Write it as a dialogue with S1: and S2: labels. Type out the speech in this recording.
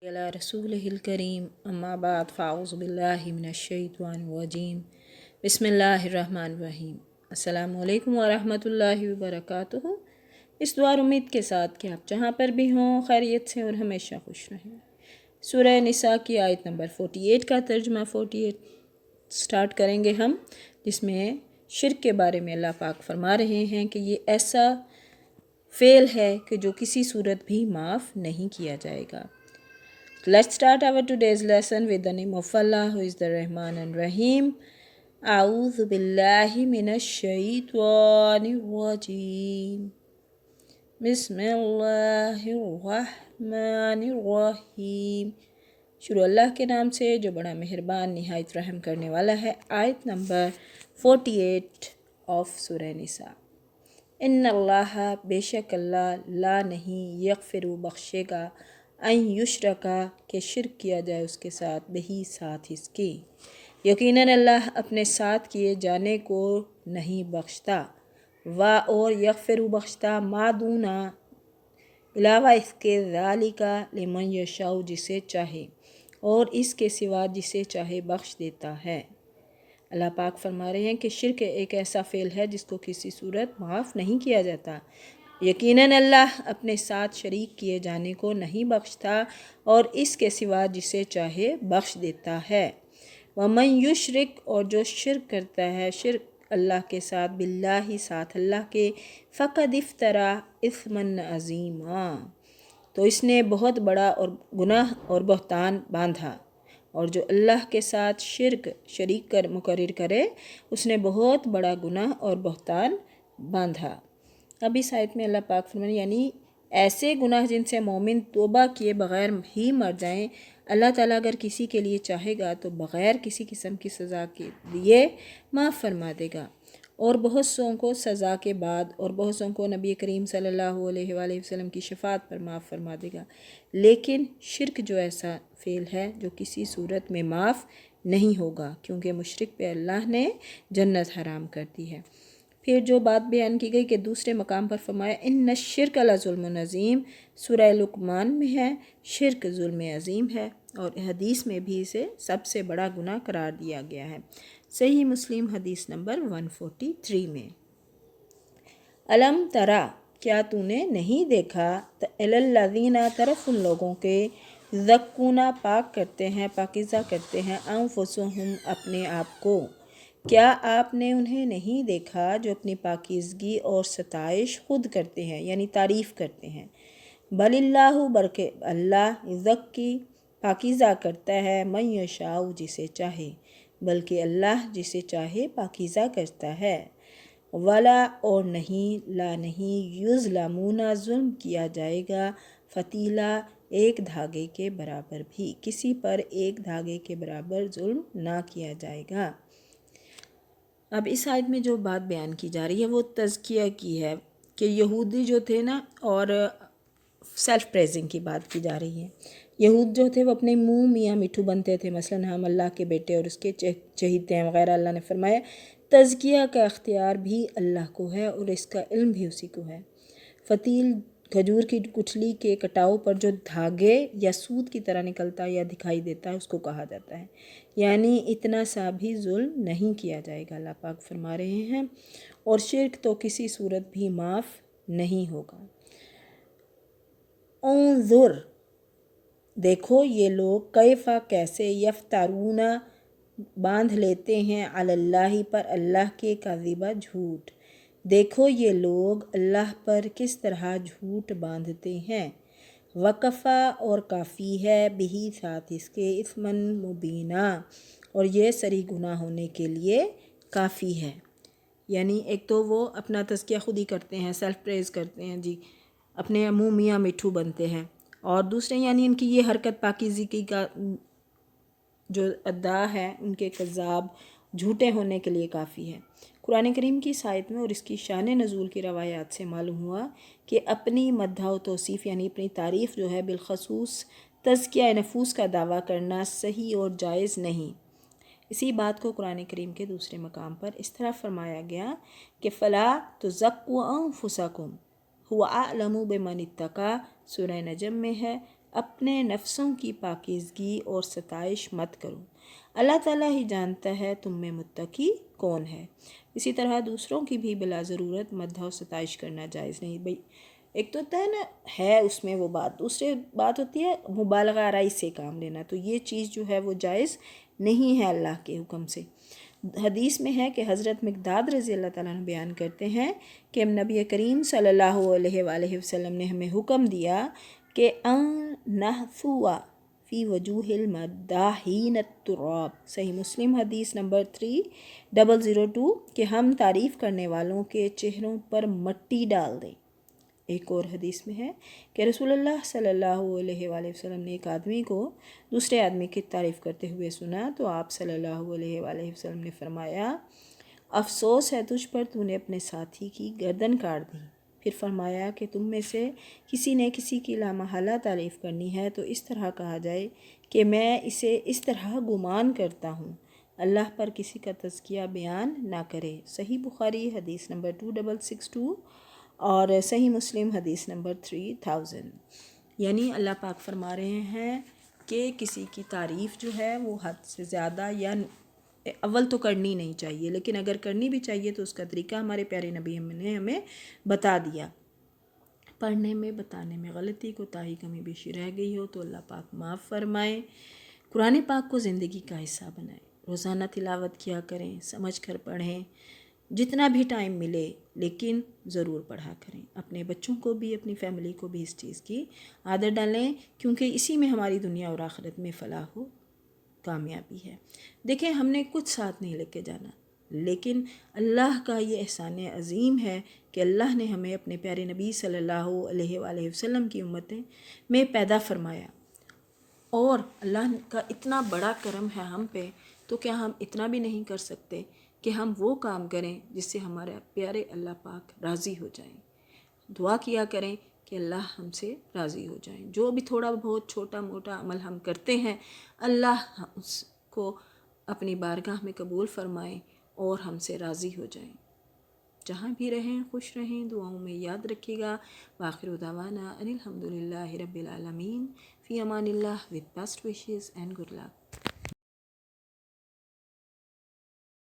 S1: अला रसूलिहिल करीम अम्मा बाद फ़ाऊज़ु बिल्लाहि मिनश्शैतानिर्रजीम बिस्मिल्लाहिर्रहमानिर्रहीम अस्सलामु अलैकुम वरहमतुल्लाहि वबरकातुहू। इस दुआ और उम्मीद के साथ कि आप जहाँ पर भी हों खैरियत से और हमेशा खुश रहें। सूरह निसा की आयत नंबर 48 का तर्जुमा 48 स्टार्ट करेंगे हम, जिसमें शिर्क के बारे में अल्लाह पाक फरमा रहे हैं कि ये ऐसा फ़ेल है कि जो किसी सूरत भी माफ़ नहीं किया जाएगा। Let's start our today's lesson with the name of Allah, who is the Rahman and Rahim. A'udhu billahi minash shaitanir rajim. Bismillahir rahmanir rahim. शुरू अल्लाह के नाम से जो बड़ा मेहरबान निहायत रहम करने वाला है। आयत नंबर 48 ऑफ सूरह निसा। इन्नल्लाह बेशक अल्लाह ला नहीं यगफिरु बख्शेगा अन युशरका के शिर्क किया जाए उसके साथ बही साथ इसके। यकीनन अल्लाह अपने साथ किए जाने को नहीं बख्शता। वा और यगफिरु बख्शता मादूना अलावा इसके ज़ालिका लिमन यशाउ जिसे चाहे, और इसके सिवा जिसे चाहे बख्श देता है। अल्लाह पाक फरमा रहे हैं कि शिर्क एक ऐसा फ़ेल है जिसको किसी सूरत माफ़ नहीं किया जाता। यकीनन अल्लाह अपने साथ शरीक किए जाने को नहीं बख्शता और इसके सिवा जिसे चाहे बख्श देता है। वमन युशरिक और जो शिर्क करता है, शिर्क अल्लाह के साथ, बिल्लाही साथ अल्लाह के, फ़क़द इफ्तरा इस्मन अज़ीमा तो इसने बहुत बड़ा और गुनाह और बहतान बांधा। और जो अल्लाह के साथ शिर्क शरीक कर मुकर्रर करे उसने बहुत बड़ा गुनाह और बहतान बांधा। अब इस आयत में अल्लाह पाक फरमाने यानी ऐसे गुनाह जिनसे मोमिन तौबा किए बग़ैर ही मर जाएं, अल्लाह ताला अगर किसी के लिए चाहेगा तो बग़ैर किसी किस्म की सज़ा के लिए माफ़ फरमा देगा। और बहुत सौ को सज़ा के बाद और बहुत सौ को नबी करीम सल्लल्लाहु अलैहि वसल्लम की शफ़ात पर माफ़ फरमा देगा। लेकिन शिर्क जो ऐसा फ़ेल है जो किसी सूरत में माफ़ नहीं होगा, क्योंकि मुशरिक पे अल्लाह ने जन्नत हराम कर दी है। फिर जो बात बयान की गई कि दूसरे मकाम पर फरमाया इन्न शिर्क ला ज़ुल्मुन अज़ीम, सूरह लुक़मान में है शिर्क ज़ुल्म अज़ीम है, और हदीस में भी इसे सबसे बड़ा गुनाह करार दिया गया है। सही मुस्लिम हदीस नंबर 143 में। अलम तरा क्या तूने नहीं देखा, अलल्लज़ीना तरफ उन लोगों के, ज़क्कूना पाक करते हैं, पाकीज़ा करते हैं, अनफुसहुम अपने आप को। क्या आपने उन्हें नहीं देखा जो अपनी पाकीज़गी और सताइश खुद करते हैं, यानी तारीफ़ करते हैं। बलिल्लाहु बल्कि अल्लाह ज़क्की पाकीज़ा करता है, मन यशाउ जिसे चाहे, बल्कि अल्लाह जिसे चाहे पाकीज़ा करता है। वला और नहीं, ला नहीं, युज़लमूना जुल्म किया जाएगा, फ़तीला एक धागे के बराबर भी, किसी पर एक धागे के बराबर जुल्म ना किया जाएगा। अब इस आयत में जो बात बयान की जा रही है वो तज़किया की है कि यहूदी जो थे ना, और सेल्फ़ प्रेजिंग की बात की जा रही है। यहूद जो थे वो अपने मुँह मियाँ मिठू बनते थे, मसलन हम अल्लाह के बेटे और उसके चहीते हैं वग़ैरह। अल्लाह ने फरमाया तज़किया का अख्तियार भी अल्लाह को है और इसका इल्म भी उसी को है। फ़तील खजूर की गुठली के कटाव पर जो धागे या सूत की तरह निकलता है या दिखाई देता है उसको कहा जाता है, यानी इतना सा भी जुल्म नहीं किया जाएगा, अल्लाह पाक फरमा रहे हैं। और शिर्क तो किसी सूरत भी माफ़ नहीं होगा। उन्ज़ुर देखो ये लोग, कैफ़ा कैसे, यफ्तारूना बांध लेते हैं, अलल्लाही पर अल्लाह के, काज़िबा झूठ। देखो ये लोग अल्लाह पर किस तरह झूठ बांधते हैं। वकफ़ा और काफ़ी है, बिही साथ इसके, इस्मन मुबीना और ये सरी गुनाह होने के लिए काफ़ी है। यानी एक तो वो अपना तज़किया खुद ही करते हैं, सेल्फ़ प्रेज़ करते हैं जी, अपने मुँह मियाँ मिठू बनते हैं, और दूसरे यानी इनकी ये हरकत पाकीज़गी का जो अदा है उनके कज़ाब झूठे होने के लिए काफ़ी है। कुरान करीम की सायत में और इसकी शान नज़ूल की रवायात से मालूम हुआ कि अपनी मद्हा व तौसीफ़ यानी अपनी तारीफ़ जो है बिलखसूस तज़किया नफूस का दावा करना सही और जायज़ नहीं। इसी बात को कुरान करीम के दूसरे मकाम पर इस तरह फरमाया गया कि फ़ला तुज़क्कू अनफुसकुम हुवा अअलमु बिमन इत्तका, सूरह नजम में है। اپنے نفسوں کی پاکیزگی اور ستائش مت کرو، اللہ تعالیٰ ہی جانتا ہے تم میں متقی کون ہے۔ اسی طرح دوسروں کی بھی بلا ضرورت مدح و ستائش کرنا جائز نہیں۔ بھئی ایک تو ہوتا ہے نا، ہے اس میں وہ بات، دوسری بات ہوتی ہے مبالغہ آرائی سے کام لینا، تو یہ چیز جو ہے وہ جائز نہیں ہے اللہ کے حکم سے۔ حدیث میں ہے کہ حضرت مقداد رضی اللہ تعالیٰ عنہ بیان کرتے ہیں کہ نبی کریم صلی اللہ علیہ وآلہ وسلم نے ہمیں حکم دیا کہ ان نحثو فی وجوہ المداحین التراب، صحیح مسلم حدیث نمبر 3002، کہ ہم تعریف کرنے والوں کے چہروں پر مٹی ڈال دیں۔ ایک اور حدیث میں ہے کہ رسول اللہ صلی اللہ علیہ وآلہ وسلم نے ایک آدمی کو دوسرے آدمی کی تعریف کرتے ہوئے سنا تو آپ صلی اللہ علیہ وآلہ وسلم نے فرمایا افسوس ہے تجھ پر، تو نے اپنے ساتھی کی گردن کاٹ دی۔ پھر فرمایا کہ تم میں سے کسی نے کسی کی لامحالہ تعریف کرنی ہے تو اس طرح کہا جائے کہ میں اسے اس طرح گمان کرتا ہوں، اللہ پر کسی کا تزکیہ بیان نہ کرے۔ صحیح بخاری حدیث نمبر 2662 اور صحیح مسلم حدیث نمبر 3000۔ یعنی اللہ پاک فرما رہے ہیں کہ کسی کی تعریف جو ہے وہ حد سے زیادہ یا اول تو کرنی نہیں چاہیے، لیکن اگر کرنی بھی چاہیے تو اس کا طریقہ ہمارے پیارے نبی نے ہمیں بتا دیا۔ پڑھنے میں بتانے میں غلطی کوتاہی کمی بیشی رہ گئی ہو تو اللہ پاک معاف فرمائے۔ قرآن پاک کو زندگی کا حصہ بنائیں، روزانہ تلاوت کیا کریں، سمجھ کر پڑھیں، جتنا بھی ٹائم ملے لیکن ضرور پڑھا کریں۔ اپنے بچوں کو بھی، اپنی فیملی کو بھی اس چیز کی عادت ڈالیں، کیونکہ اسی میں ہماری دنیا اور آخرت میں فلاح و کامیابی ہے۔ دیکھیں ہم نے کچھ ساتھ نہیں لے کے جانا، لیکن اللہ کا یہ احسان عظیم ہے کہ اللہ نے ہمیں اپنے پیارے نبی صلی اللہ علیہ وآلہ وسلم کی امتیں میں پیدا فرمایا، اور اللہ کا اتنا بڑا کرم ہے ہم پہ، تو کیا ہم اتنا بھی نہیں کر سکتے کہ ہم وہ کام کریں جس سے ہمارے پیارے اللہ پاک راضی ہو جائیں۔ دعا کیا کریں کہ اللہ ہم سے راضی ہو جائیں۔ جو بھی تھوڑا بہت چھوٹا موٹا عمل ہم کرتے ہیں، اللہ اس کو اپنی بارگاہ میں قبول فرمائیں اور ہم سے راضی ہو جائیں۔ جہاں بھی رہیں خوش رہیں، دعاؤں میں یاد رکھیے گا۔ وآخر دعوانا ان الحمد للہ رب العالمین، فی Aman Ullah, with best wishes and good luck۔